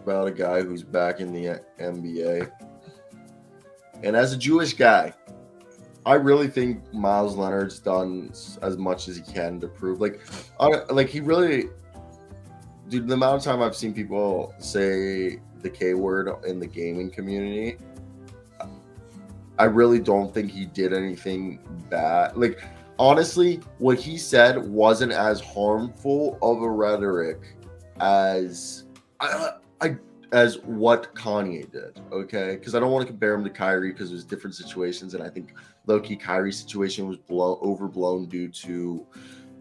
about a guy who's back in the NBA. And as a Jewish guy, I really think Meyers Leonard's done as much as he can to prove, he really, dude. The amount of time I've seen people say the K word in the gaming community, I really don't think he did anything bad. Like, honestly, what he said wasn't as harmful of a rhetoric as as what Kanye did, okay? Because I don't want to compare him to Kyrie because there's different situations, and I think low-key Kyrie's situation was overblown due to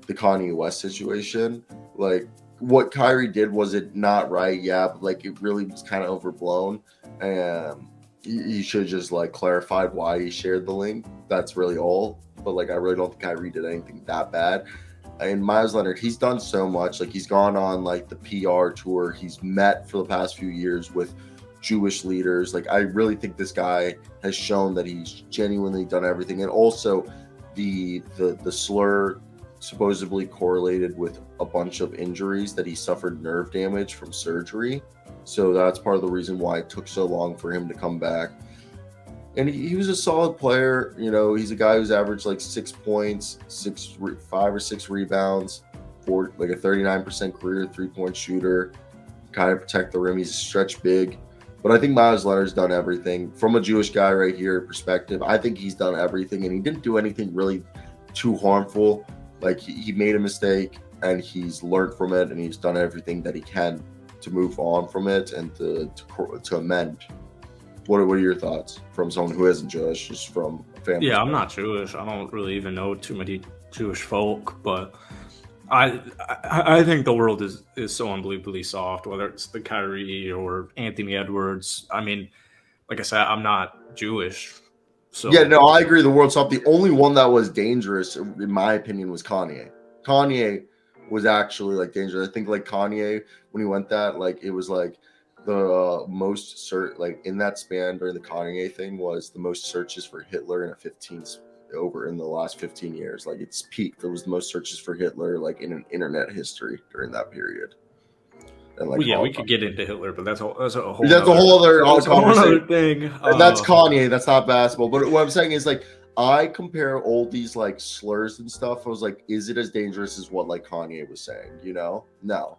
the Kanye West situation. Like, what Kyrie did, was it not right? Yeah, but like it really was kind of overblown, and he should have just like clarified why he shared the link. That's really all. But like, I really don't think Kyrie did anything that bad. And Meyers Leonard, he's done so much. Like, he's gone on like the PR tour. He's met for the past few years with Jewish leaders. Like, I really think this guy has shown that he's genuinely done everything. And also the slur supposedly correlated with a bunch of injuries, that he suffered nerve damage from surgery. So that's part of the reason why it took so long for him to come back. And he was a solid player. You know, he's a guy who's averaged like 6 points, 5 or 6 rebounds, like a 39% career 3-point shooter, kind of protect the rim. He's a stretch big. But I think Meyers Leonard's done everything. From a Jewish guy right here perspective, I think he's done everything, and he didn't do anything really too harmful. Like, he made a mistake, and he's learned from it, and he's done everything that he can to move on from it and to amend. What are your thoughts from someone who isn't Jewish, just from a family? Yeah, I'm not Jewish. I don't really even know too many Jewish folk, but I think the world is so unbelievably soft, whether it's the Kyrie or Anthony Edwards. I mean, like I said, I'm not Jewish. So yeah, no, I agree. The world's soft. The only one that was dangerous, in my opinion, was Kanye. Kanye was actually like dangerous. I think like Kanye, when he went that, like it was like the most like in that span during the Kanye thing was the most searches for Hitler in the last 15 years. Like, it's peaked. There was the most searches for Hitler like in an internet history during that period. And like, we could get into Hitler, but that's a whole other thing. And that's Kanye. That's not basketball. But what I'm saying is, like, I compare all these like slurs and stuff. I was like, is it as dangerous as what like Kanye was saying? You know, no.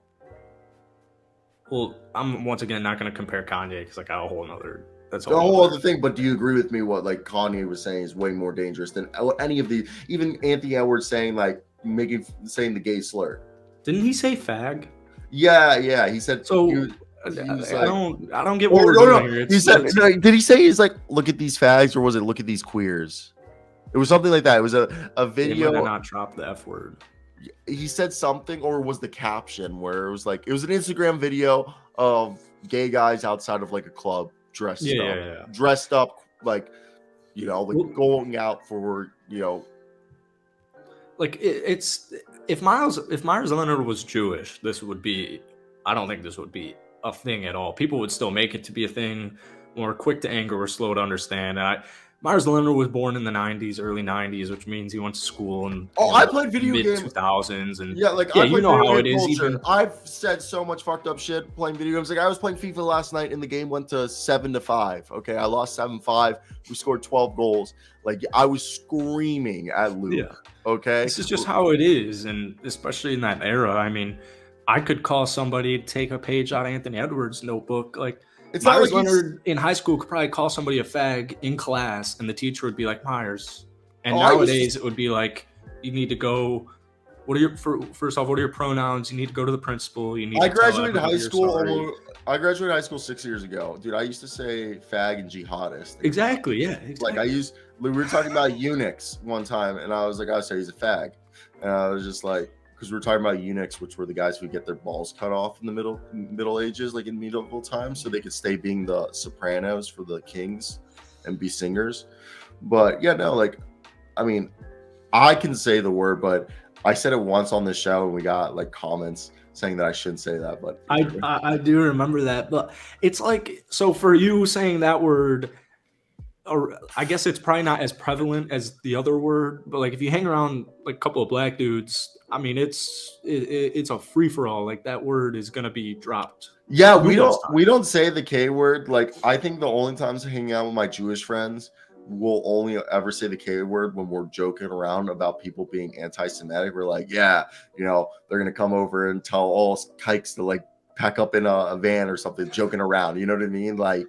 Well, I'm once again not going to compare Kanye because I got a whole other. That's a whole other thing. But do you agree with me? What like Kanye was saying is way more dangerous than any of the, even Anthony Edwards saying saying the gay slur. Didn't he say fag? Yeah. He said so. I don't get what we're doing here. He said, did he say he's like, look at these fags, or was it look at these queers? It was something like that. It was a video. He might not drop the F word. He said something, or was the caption where it was like, it was an Instagram video of gay guys outside of like a club dressed up, like, you know, like going out for, you know, like it's if Meyers Leonard was Jewish, I don't think this would be a thing at all. People would still make it to be a thing, more quick to anger or slow to understand. Meyers Leonard was born in the 90s, early 90s, which means he went to school in I played video games mid-2000s. And you know how it is. I've said so much fucked up shit playing video games. Like, I was playing FIFA last night, and the game went to 7-5. Okay, I lost 7-5. We scored 12 goals. Like, I was screaming at Luke. Yeah. Okay? This is just how it is, and especially in that era. I mean, I could call somebody, take a page out of Anthony Edwards' notebook, like, it's Meyers Leonard in high school could probably call somebody a fag in class, and the teacher would be like, Meyers. And nowadays it would be like, you need to go. First off, what are your pronouns? You need to go to the principal. I graduated high school 6 years ago, dude. I used to say fag and jihadist. Exactly. Yeah. Exactly. Like, we were talking about eunuchs one time, and I was like, I say he's a fag, and I was just like, because we were talking about eunuchs, which were the guys who get their balls cut off in the Middle Ages, like in medieval times, so they could stay being the sopranos for the kings and be singers. But yeah, no, like, I mean, I can say the word, but I said it once on the show, and we got like comments saying that I shouldn't say that. But I do remember that. But it's like, so for you saying that word, or I guess it's probably not as prevalent as the other word, but like if you hang around like a couple of black dudes, I mean it's a free for all. Like that word is gonna be dropped. Yeah, we don't say the K word. Like I think the only times I hang out with my Jewish friends will only ever say the K word when we're joking around about people being anti-Semitic. We're like, yeah, they're gonna come over and tell all kikes to like pack up in a van or something, joking around. You know what I mean? Like,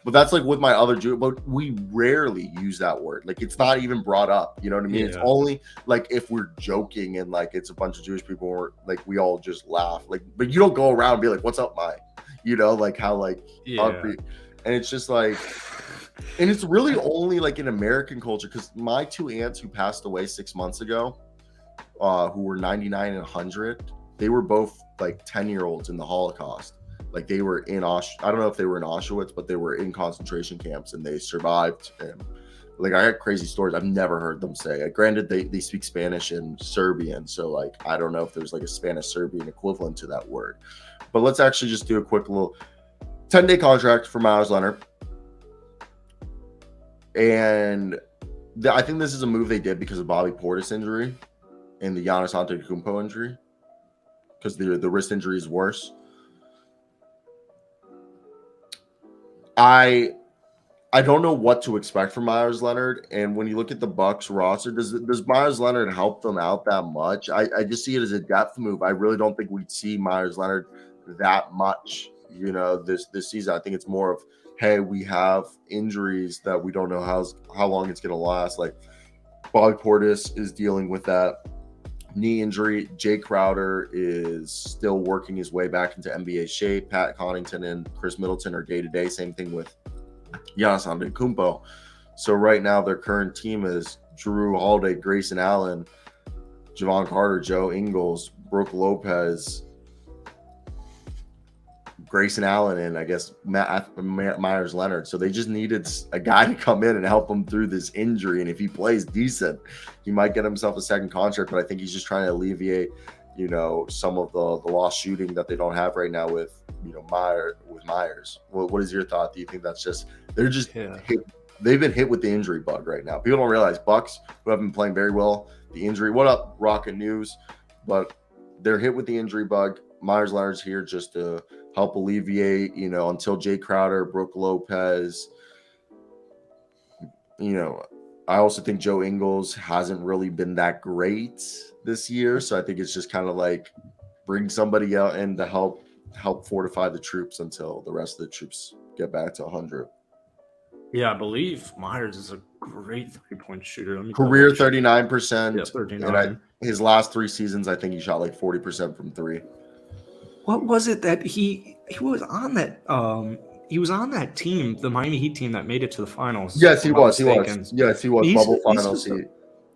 but that's like with my other Jew. But we rarely use that word. Like it's not even brought up. You know what I mean? Yeah. It's only like if we're joking and like it's a bunch of Jewish people, or like we all just laugh. Like, but you don't go around and be like, "What's up, Mike?" Like how like, and it's just like. And it's really only like in American culture because my two aunts who passed away 6 months ago, who were 99 and 100, they were both like 10-year-olds in the Holocaust. Like they were in I don't know if they were in Auschwitz, but they were in concentration camps and they survived. And like I had crazy stories I've never heard them say. Granted, they speak Spanish and Serbian, so like I don't know if there's like a Spanish-Serbian equivalent to that word. But let's actually just do a quick little 10-day contract for Meyers Leonard. And I think this is a move they did because of Bobby Portis injury and the Giannis Antetokounmpo injury, because the wrist injury is worse. I don't know what to expect from Meyers Leonard, and when you look at the Bucks roster, does Meyers Leonard help them out that much? I just see it as a depth move. I really don't think we'd see Meyers Leonard that much, this season. I think it's more of, hey, we have injuries that we don't know how long it's going to last. Like Bobby Portis is dealing with that knee injury. Jay Crowder is still working his way back into NBA shape. Pat Connaughton and Chris Middleton are day-to-day. Same thing with Giannis Antetokounmpo. So right now their current team is Drew Holiday, Grayson Allen, Javon Carter, Joe Ingles, Brooke Lopez, Grayson Allen, and I guess Meyers Leonard. So they just needed a guy to come in and help him through this injury. And if he plays decent, he might get himself a second contract. But I think he's just trying to alleviate, some of the lost shooting that they don't have right now with Meyers. What is your thought? Do you think that's just they've been hit with the injury bug right now? People don't realize Bucks, who have been playing very well, the injury. What up, Rocket News? But they're hit with the injury bug. Meyers Leonard's here just to help alleviate, until Jay Crowder, Brooke Lopez. I also think Joe Ingles hasn't really been that great this year. So I think it's just kind of like bring somebody out in to help fortify the troops until the rest of the troops get back to 100. Yeah, I believe Meyers is a great 3-point shooter. Career 39%. Yeah, 39. And his last 3 seasons, I think he shot like 40% from 3. What was it that he was on that? He was on that team, the Miami Heat team that made it to the finals. Yes, he was. Yes, he was. Bubble finals.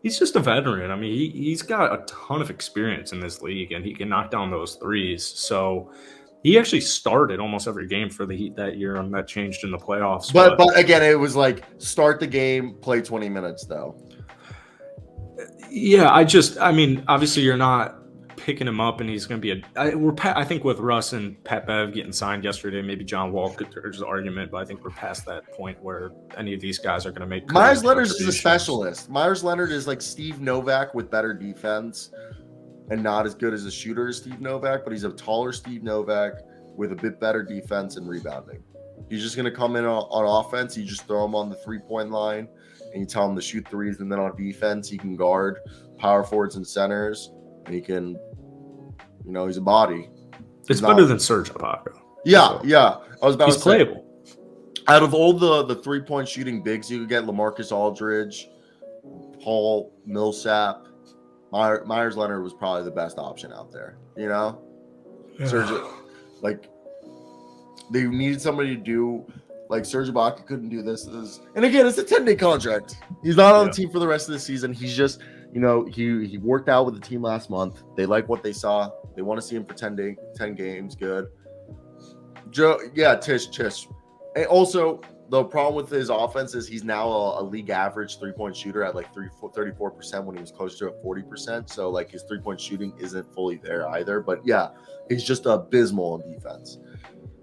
He's just a veteran. I mean, he's got a ton of experience in this league, and he can knock down those threes. So he actually started almost every game for the Heat that year, and that changed in the playoffs. But again, it was like start the game, play 20 minutes though. Yeah, obviously you're not picking him up, and he's going to be I think with Russ and Pat Bev getting signed yesterday, maybe John Wall could urge the argument, but I think we're past that point where any of these guys are going to make. Meyers Leonard is a specialist. Meyers Leonard is like Steve Novak with better defense and not as good as a shooter as Steve Novak, but he's a taller Steve Novak with a bit better defense and rebounding. He's just going to come in on offense. You just throw him on the 3-point line and you tell him to shoot threes, and then on defense he can guard power forwards and centers, and he can, he's a body. It's better than Serge Ibaka. Yeah. I was about to say. He's playable. Out of all the 3-point shooting bigs, you could get LaMarcus Aldridge, Paul Millsap. Meyers Leonard was probably the best option out there. Yeah. Serge, like they needed somebody to do. Like Serge Ibaka couldn't do this. And again, it's a 10-day contract. He's not on the team for the rest of the season. He's just, he worked out with the team last month. They like what they saw. They want to see him for 10 games. Good. Tish. And also, the problem with his offense is he's now a league average 3-point shooter at like 34% when he was closer to 40%. So like his 3-point shooting isn't fully there either. But yeah, he's just abysmal in defense.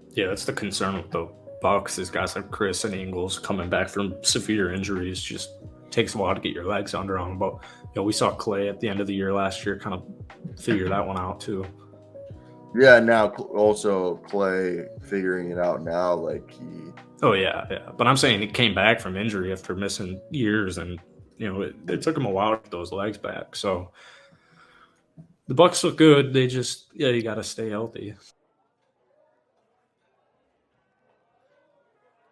Yeah, that's the concern with the Bucks has got some Chris and Ingles coming back from severe injuries. Just takes a while to get your legs under them. But we saw Clay at the end of the year last year kind of figure that one out too. Yeah, now also Clay figuring it out now, like he. Oh yeah. But I'm saying he came back from injury after missing years, and it took him a while to get those legs back. So the Bucks look good. They just you got to stay healthy.